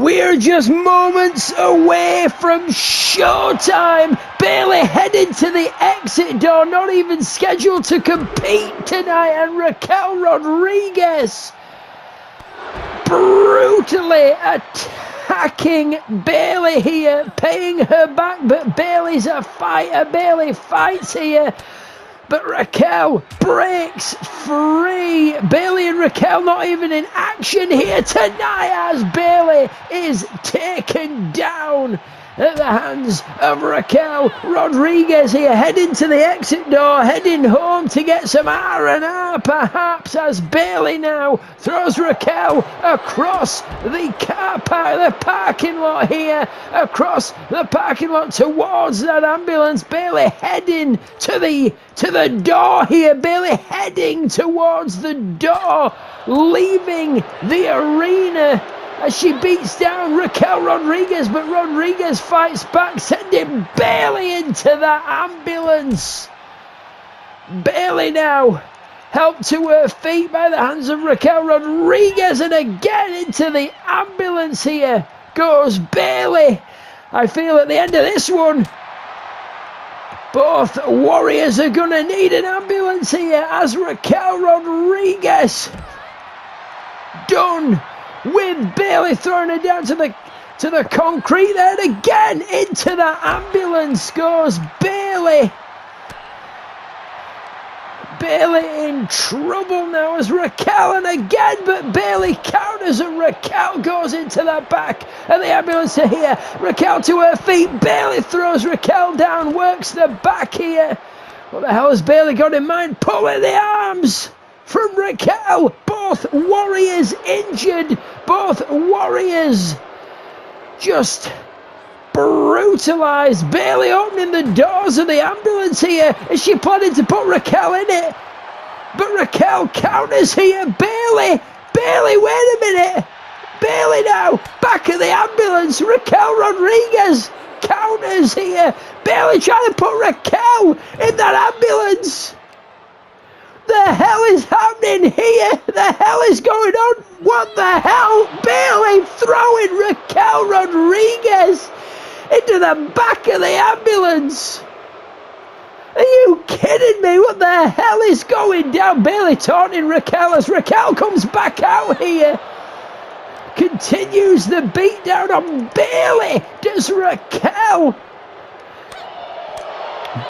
We're just moments away from showtime. Bayley heading to the exit door, not even scheduled to compete tonight. And Raquel Rodriguez brutally attacking Bayley here, paying her back. But Bayley's a fighter. Bayley fights here. But Raquel breaks free. Bayley and Raquel not even in action here tonight as Bayley is taken down at the hands of Raquel Rodriguez here, heading to the exit door, heading home to get some R&R perhaps, as Bayley now throws Raquel across the the parking lot here, across the parking lot towards that ambulance. Bayley heading to the door here. Bayley heading towards the door, leaving the arena as she beats down Raquel Rodriguez, but Rodriguez fights back, sending Bayley into the ambulance. Bayley now helped to her feet by the hands of Raquel Rodriguez, and again into the ambulance here goes Bayley. I feel at the end of this one, both warriors are going to need an ambulance here, as Raquel Rodriguez done with Bayley throwing her down to the concrete there, and again into the ambulance goes Bayley. Bayley in trouble now as Raquel, and again, but Bayley counters and Raquel goes into the back of the ambulance to here. Raquel to her feet, Bayley throws Raquel down, works the back here. What the hell has Bayley got in mind? Pulling the arms from Raquel. Both warriors injured. Both warriors just brutalized. Bayley opening the doors of the ambulance here. Is she planning to put Raquel in it? But Raquel counters here. Bayley, wait a minute. Bayley now, back of the ambulance. Raquel Rodriguez counters here. Bayley trying to put Raquel in that ambulance. The hell is happening here? The hell is going on? What the hell? Bayley throwing Raquel Rodriguez into the back of the ambulance. Are you kidding me? What the hell is going down? Bayley taunting Raquel as Raquel comes back out here. Continues the beatdown on Bayley. Does Raquel?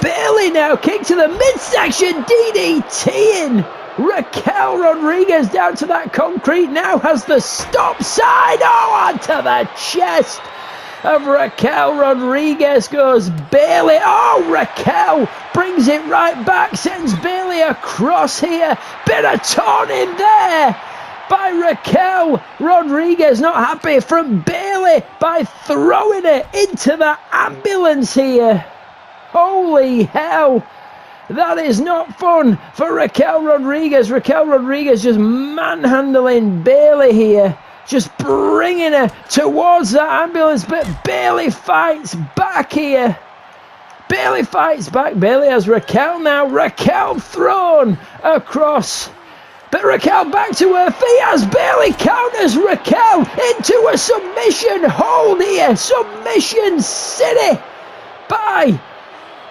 Bayley now kick to the midsection, DDT-ing Raquel Rodriguez down to that concrete. Now has the stop sign. Oh, onto the chest of Raquel Rodriguez goes Bayley. Oh, Raquel brings it right back, sends Bayley across here. Bit of taunting there by Raquel Rodriguez. Not happy from Bayley by throwing it into the ambulance here. Holy hell, that is not fun for Raquel Rodriguez. Raquel Rodriguez just manhandling Bayley here, just bringing her towards that ambulance, but Bayley fights back here. Bayley fights back. Bayley has Raquel now. Raquel thrown across, but Raquel back to her feet as Bayley counters Raquel into a submission hold here. Submission City by...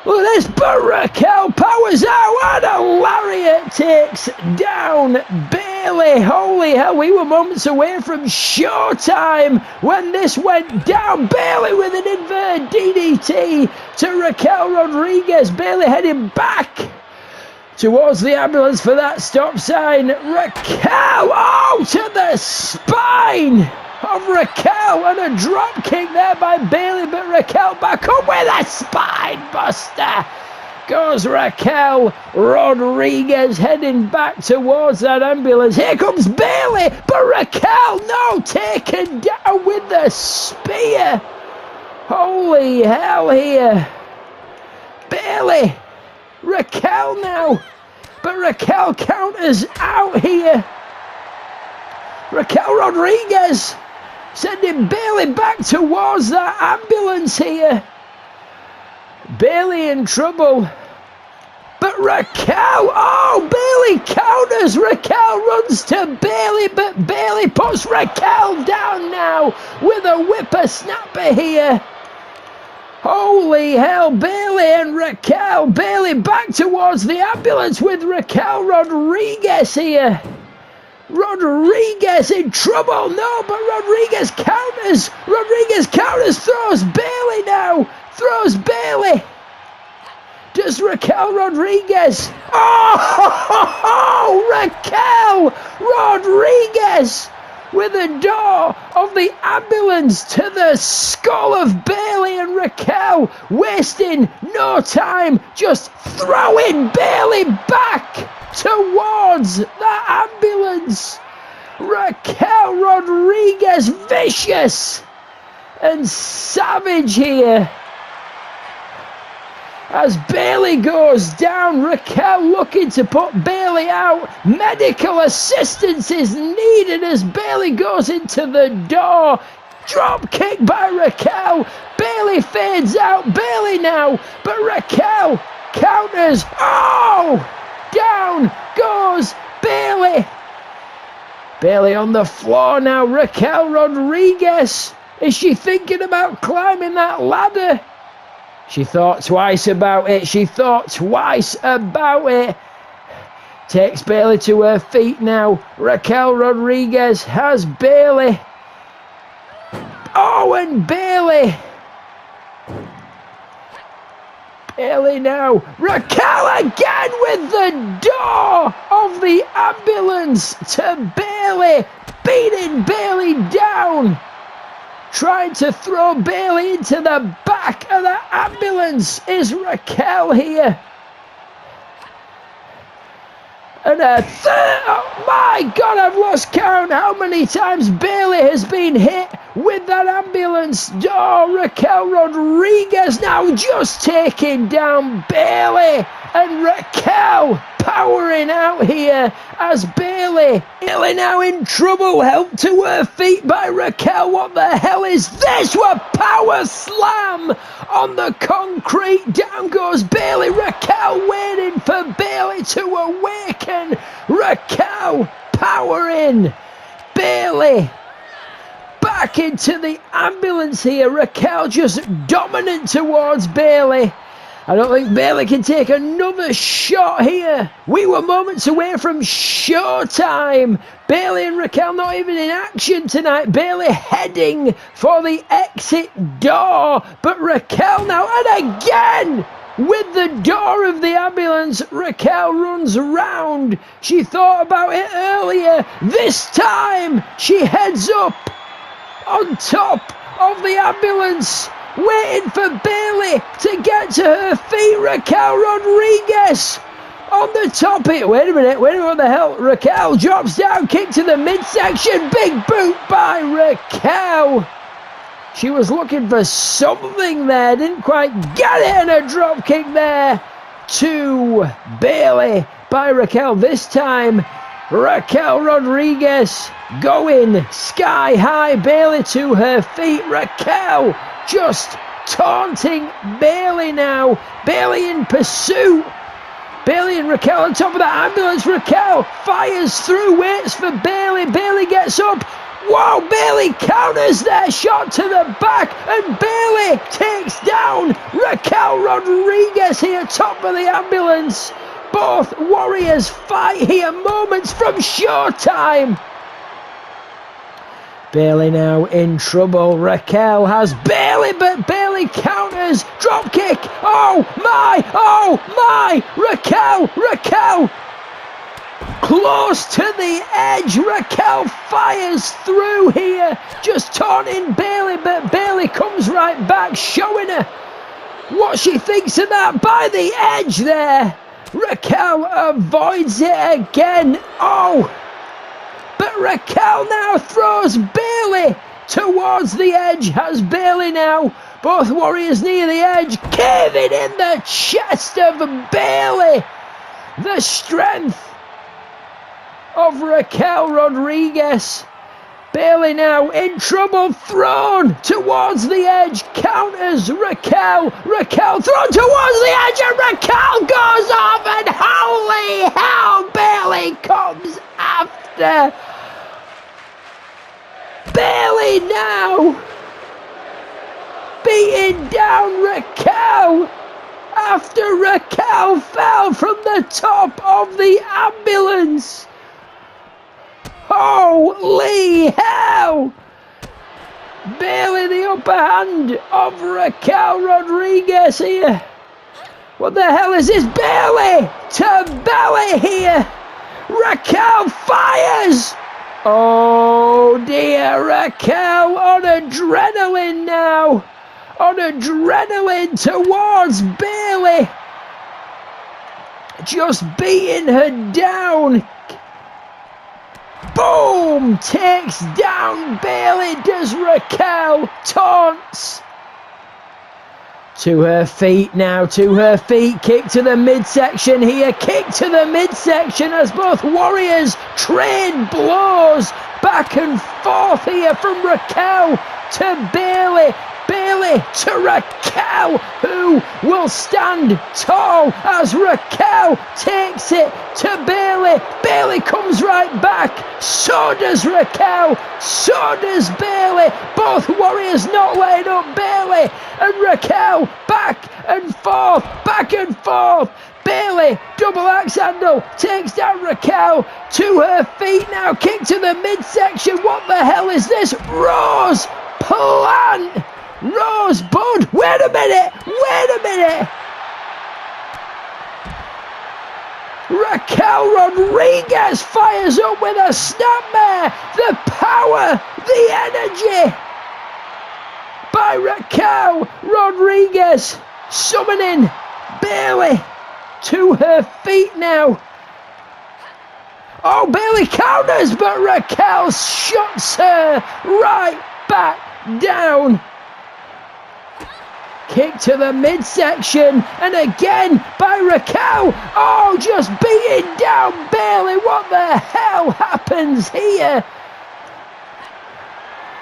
Look at this, but Raquel powers out and a lariat takes down Bayley. Holy hell, we were moments away from showtime when this went down. Bayley with an inverted DDT to Raquel Rodriguez. Bayley heading back towards the ambulance for that stop sign. Raquel, oh, to the spine of Raquel, and a drop kick there by Bayley, but Raquel back up with a spine buster. Goes Raquel Rodriguez heading back towards that ambulance. Here comes Bayley, but Raquel, no, taken down with the spear. Holy hell here. Bayley, Raquel now, but Raquel counters out here. Raquel Rodriguez sending Bayley back towards that ambulance here. Bayley in trouble, but But Raquel, Bayley counters. Raquel runs to Bayley, but Bayley puts Raquel down now with a whippersnapper here. Holy hell, Bayley and Raquel. Bayley back towards the ambulance with Raquel Rodriguez here. Rodriguez in trouble. No, but Rodriguez counters. Throws Bayley now. Throws Bayley. Does Raquel Rodriguez? Raquel Rodriguez with the door of the ambulance to the skull of Bayley, and Raquel wasting no time, just throwing Bayley back towards the ambulance. Raquel Rodriguez, vicious and savage here. As Bayley goes down, Raquel looking to put Bayley out. Medical assistance is needed as Bayley goes into the door. Drop kick by Raquel. Bayley fades out. Bayley now, but Raquel counters. Down goes Bayley. Bayley on the floor now. Raquel Rodriguez. Is she thinking about climbing that ladder? She thought twice about it. Takes Bayley to her feet now. Raquel Rodriguez has Bayley. And Bayley. Bayley now. Raquel again with the door of the ambulance to Bayley. Beating Bayley down. Trying to throw Bayley into the back of the ambulance is Raquel here. And a third, oh my God, I've lost count how many times Bayley has been hit with that ambulance door. Raquel Rodriguez now just taking down Bayley, and Raquel powering out here as Bayley now in trouble, helped to her feet by Raquel. What the hell is this? What power slam on the concrete. Down goes Bayley. Raquel waiting for Bayley to awaken. Raquel powering Bayley back into the ambulance here. Raquel just dominant towards Bayley. I don't think Bayley can take another shot here. We were moments away from Showtime. Bayley and Raquel not even in action tonight. Bayley heading for the exit door. But Raquel now, and again, with the door of the ambulance, Raquel runs round. She thought about it earlier. This time, she heads up on top of the ambulance, waiting for Bayley to get to her feet. Raquel Rodriguez on the top here. Wait a minute, what the hell? Raquel drops down, kick to the midsection. Big boot by Raquel. She was looking for something there, didn't quite get it, and a drop kick there to Bayley by Raquel. This time, Raquel Rodriguez going sky high. Bayley to her feet. Raquel just taunting Bayley now. Bayley in pursuit. Bayley and Raquel on top of the ambulance. Raquel fires through, waits for Bayley. Bayley gets up. Whoa, Bayley counters their shot to the back, and Bayley takes down Raquel Rodriguez here, top of the ambulance. Both warriors fight here, moments from Showtime. Bayley now in trouble. Raquel has Bayley, but Bayley counters. Drop kick. Oh my. Raquel. Close to the edge. Raquel fires through here. Just taunting Bayley, but Bayley comes right back, showing her what she thinks of that by the edge there. Raquel avoids it again. But Raquel now throws Bayley towards the edge. Has Bayley now. Both warriors near the edge. Caving in the chest of Bayley. The strength of Raquel Rodriguez. Bayley now in trouble, thrown towards the edge, counters Raquel. Raquel thrown towards the edge, and Raquel goes off, and holy hell, Bayley comes after. Bayley now beating down Raquel after Raquel fell from the top of the ambulance. Holy hell! Bayley the upper hand of Raquel Rodriguez here. What the hell is this? Bayley to belly here. Raquel fires. Oh dear, Raquel on adrenaline now. On adrenaline towards Bayley. Just beating her down. Boom! Takes down Bayley, does Raquel. Taunts. To her feet now, to her feet. Kick to the midsection here. Kick to the midsection as both warriors trade blows back and forth here from Raquel to Bayley. Bayley to Raquel, who will stand tall as Raquel takes it to Bayley. Bayley comes right back. So does Raquel. So does Bayley. Both warriors not letting up Bayley. And Raquel back and forth, back and forth. Bayley, double axe handle, takes down Raquel to her feet now. Kick to the midsection. What the hell is this? Rose plant. Rosebud, wait a minute. Raquel Rodriguez fires up with a snapmare. The power, the energy by Raquel Rodriguez, summoning Bayley to her feet now. Oh, Bayley counters, but Raquel shuts her right back down. Kick to the midsection, and again by Raquel. Oh, just beating down Bayley. What the hell happens here?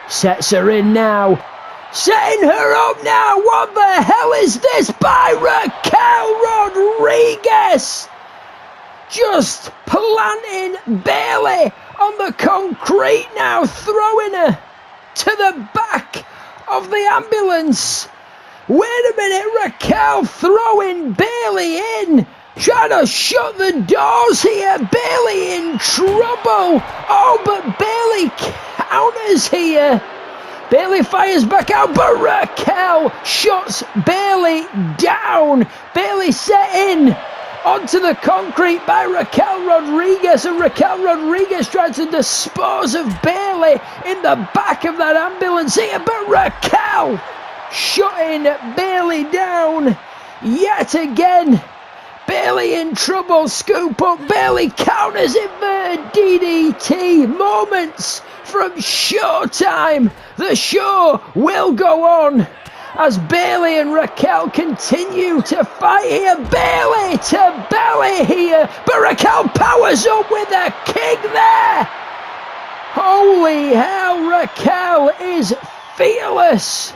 Sets her in now. Setting her up now. What the hell is this by Raquel Rodriguez? Just planting Bayley on the concrete now, throwing her to the back of the ambulance. Wait a minute, Raquel throwing Bayley in, trying to shut the doors here. Bayley in trouble. Oh, but Bayley counters here. Bayley fires back out, but Raquel shuts Bayley down. Bayley set in onto the concrete by Raquel Rodriguez, and Raquel Rodriguez tries to dispose of Bayley in the back of that ambulance here, but Raquel shutting Bayley down yet again. Bayley in trouble. Scoop up. Bayley counters inverted DDT. Moments from Showtime. The show will go on as Bayley and Raquel continue to fight here. Bayley to belly here, but Raquel powers up with a kick there. Holy hell, Raquel is fearless.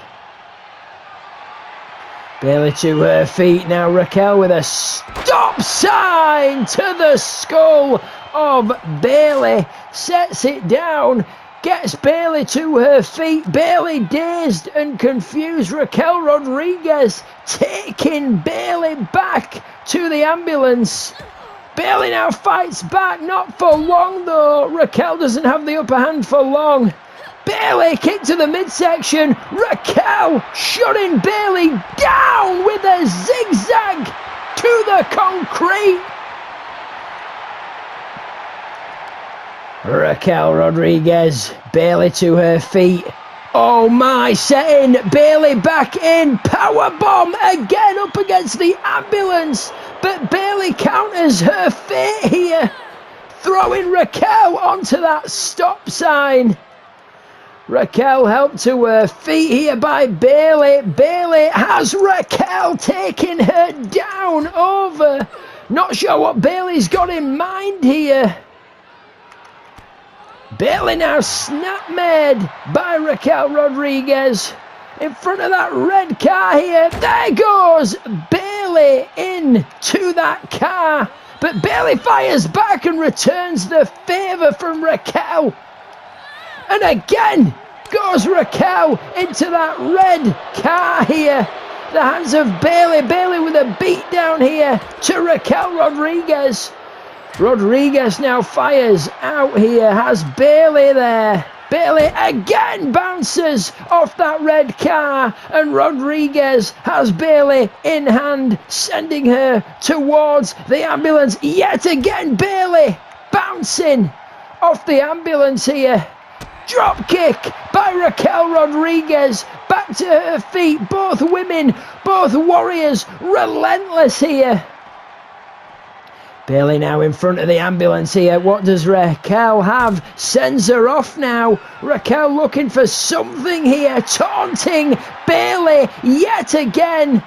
Bayley to her feet now. Raquel with a stop sign to the skull of Bayley. Sets it down. Gets Bayley to her feet. Bayley dazed and confused. Raquel Rodriguez taking Bayley back to the ambulance. Bayley now fights back. Not for long though. Raquel doesn't have the upper hand for long. Bayley kick to the midsection. Raquel shutting Bayley down with a zigzag to the concrete. Raquel Rodriguez, Bayley to her feet. Oh my, setting Bayley back in. Powerbomb again up against the ambulance. But Bayley counters her fate here, throwing Raquel onto that stop sign. Raquel helped to her feet here by Bayley. Bayley has Raquel taking her down over. Not sure what Bayley's got in mind here. Bayley now snap made by Raquel Rodriguez. In front of that red car here. There goes Bayley into that car. But Bayley fires back and returns the favour from Raquel. And again goes Raquel into that red car here. The hands of Bayley. Bayley with a beat down here to Raquel Rodriguez. Rodriguez now fires out here. Has Bayley there. Bayley again bounces off that red car, and Rodriguez has Bayley in hand, sending her towards the ambulance. Yet again, Bayley bouncing off the ambulance here. Drop kick by Raquel Rodriguez. Back to her feet. Both women, both warriors, relentless here. Bayley now in front of the ambulance here. What does Raquel have? Sends her off now. Raquel looking for something here. Taunting Bayley yet again.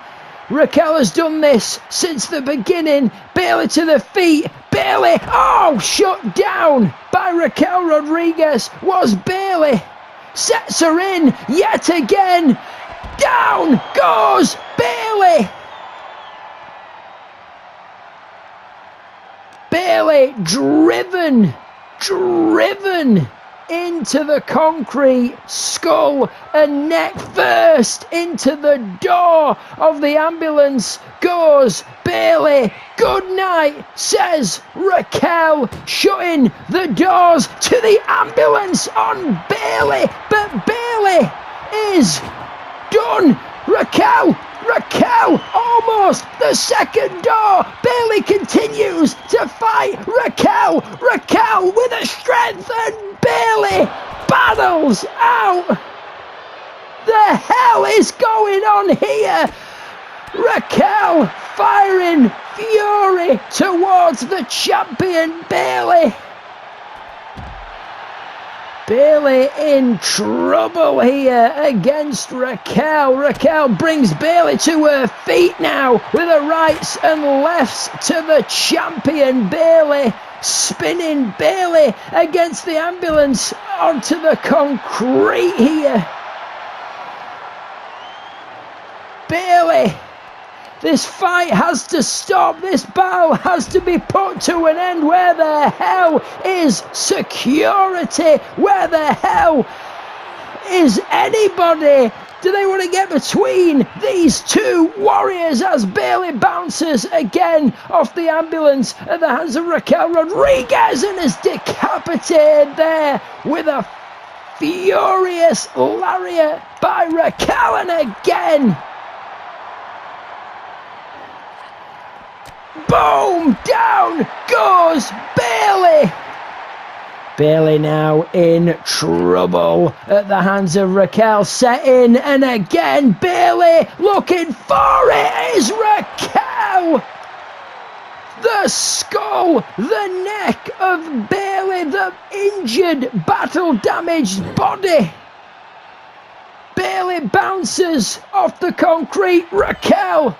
Raquel has done this since the beginning. Bayley to the feet. Bayley, shut down by Raquel Rodriguez. Was Bayley. Sets her in yet again. Down goes Bayley. Bayley driven into the concrete, skull and neck first into the door of the ambulance goes Bayley. Good night, says Raquel, shutting the doors to the ambulance on Bayley. But Bayley is done. Raquel, almost the second door. Bayley continues to fight Raquel with a strength, and Bayley battles out. The hell is going on here? Raquel firing fury towards the champion Bayley. Bayley in trouble here against Raquel. Raquel brings Bayley to her feet now with her rights and lefts to the champion Bayley. Spinning Bayley against the ambulance onto the concrete here. Bayley. This fight has to stop. This battle has to be put to an end. Where the hell is security? Where the hell is anybody? Do they want to get between these two warriors as Bayley bounces again off the ambulance at the hands of Raquel Rodriguez and is decapitated there with a furious lariat by Raquel, and again. Boom! Down goes Bayley! Bayley now in trouble at the hands of Raquel, set in, and again Bayley looking for it is Raquel! The skull, the neck of Bayley, the injured, battle-damaged body. Bayley bounces off the concrete. Raquel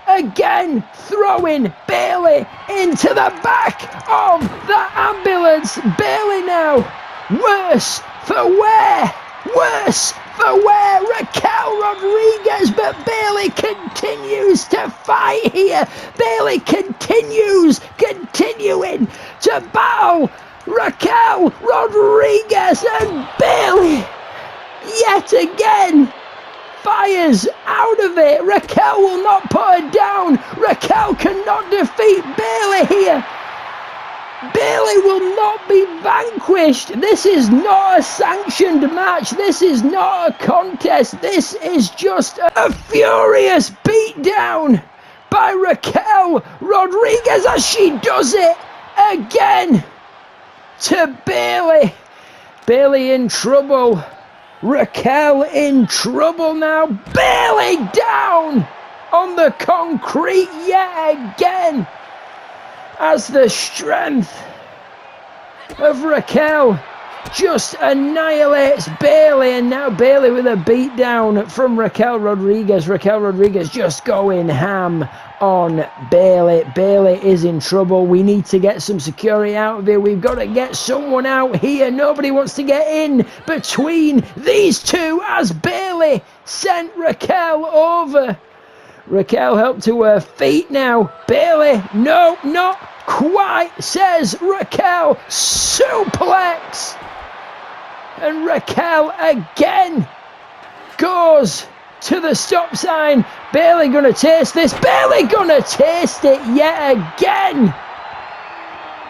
again throwing Bayley into the back of the ambulance. Bayley now worse for wear. Raquel Rodriguez, but Bayley continues to fight here. Bayley continuing to battle Raquel Rodriguez, and Bayley yet again fires out of it. Raquel will not put her down. Raquel cannot defeat Bayley here. Bayley will not be vanquished. This is not a sanctioned match. This is not a contest. This is just a furious beatdown by Raquel Rodriguez as she does it again to Bayley. Bayley in trouble. Raquel in trouble now. Bayley down on the concrete yet again as the strength of Raquel just annihilates Bayley, and now Bayley with a beatdown from Raquel Rodriguez. Raquel Rodriguez just going ham on Bayley. Bayley is in trouble. We need to get some security out of here. We've got to get someone out here. Nobody wants to get in between these two as Bayley sent Raquel over. Raquel helped to her feet now. Bayley, no, not quite, says Raquel. Suplex. And Raquel again goes to the stop sign. Bayley gonna taste this. Bayley gonna taste it yet again.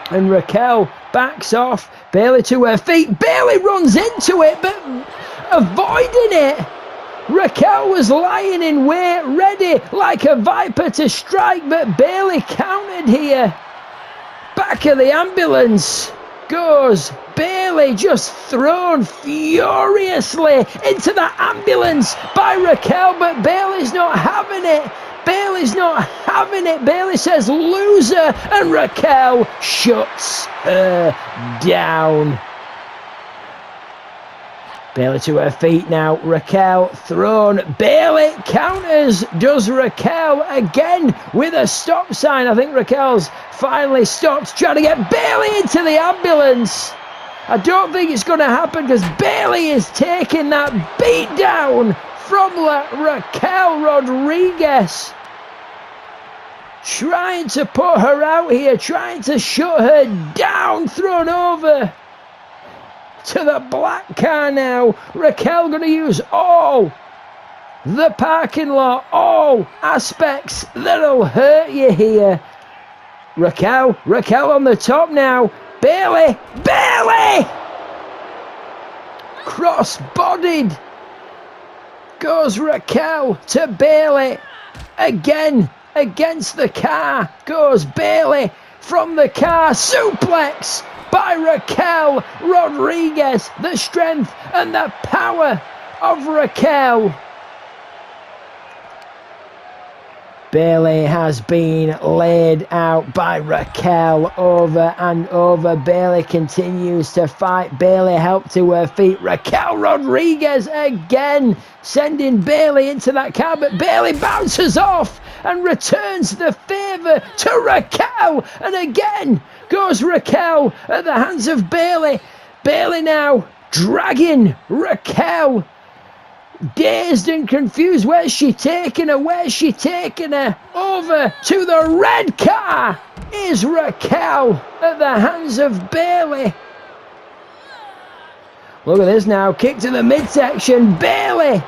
And Raquel backs off. Bayley to her feet. Bayley runs into it, but avoiding it. Raquel was lying in wait, ready like a viper to strike, but Bayley countered here. Back of the ambulance goes Bayley, just thrown furiously into the ambulance by Raquel, but Bayley's not having it. Bayley's not having it. Bayley says loser, and Raquel shuts her down. Bayley to her feet now. Raquel thrown. Bayley counters. Does Raquel again with a stop sign. I think Raquel's finally stopped trying to get Bayley into the ambulance. I don't think it's going to happen because Bayley is taking that beat down from Raquel Rodriguez. Trying to put her out here. Trying to shut her down. Thrown over to the black car now. Raquel going to use all the parking lot, all aspects that'll hurt you here. Raquel on the top now. Bayley, cross-bodied goes Raquel to Bayley. Again, against the car goes Bayley from the car. Suplex by Raquel Rodriguez. The strength and the power of Raquel. Bayley has been laid out by Raquel over and over. Bayley continues to fight. Bayley helped to her feet. Raquel Rodriguez again sending Bayley into that car, but Bayley bounces off and returns the favour to Raquel. And again goes Raquel at the hands of Bayley. Bayley now dragging Raquel. Dazed and confused. Where's she taking her? Over to the red car is Raquel at the hands of Bayley. Look at this now. Kick to the midsection. Bayley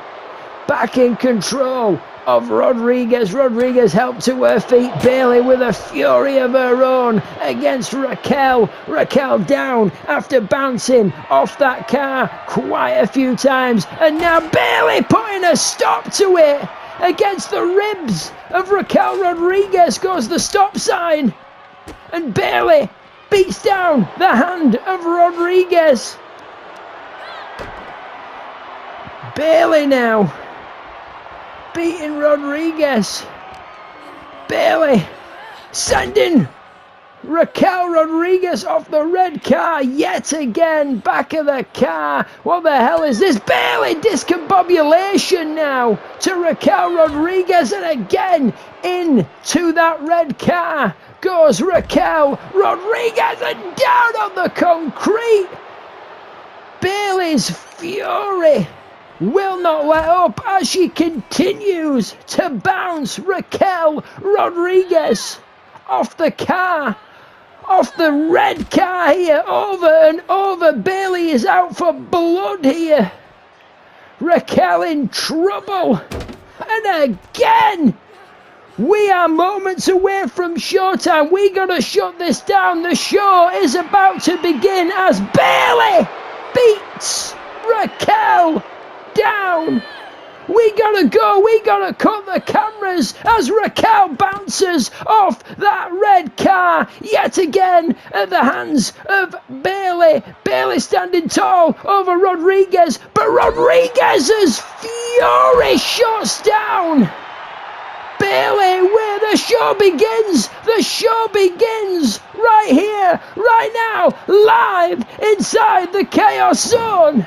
back in control of Rodriguez. Rodriguez helped to her feet. Bayley with a fury of her own against Raquel. Raquel down after bouncing off that car quite a few times. And now Bayley putting a stop to it. Against the ribs of Raquel Rodriguez goes the stop sign. And Bayley beats down the hand of Rodriguez. Bayley now beating Rodriguez. Bayley sending Raquel Rodriguez off the red car yet again. Back of the car. What the hell is this? Bayley discombobulation now to Raquel Rodriguez, and again into that red car goes Raquel Rodriguez and down on the concrete. Bayley's fury will not let up as she continues to bounce Raquel Rodriguez off the car, off the red car here, over and over. Bayley is out for blood here. Raquel in trouble. And again, we are moments away from Showtime. We gotta shut this down. The show is about to begin as Bayley beats Raquel down. We gotta go. We gotta cut the cameras as Raquel bounces off that red car yet again at the hands of Bayley. Bayley standing tall over Rodriguez, but Rodriguez's fury shuts down Bayley where the show begins. The show begins right here, right now, live inside the Chaos Zone.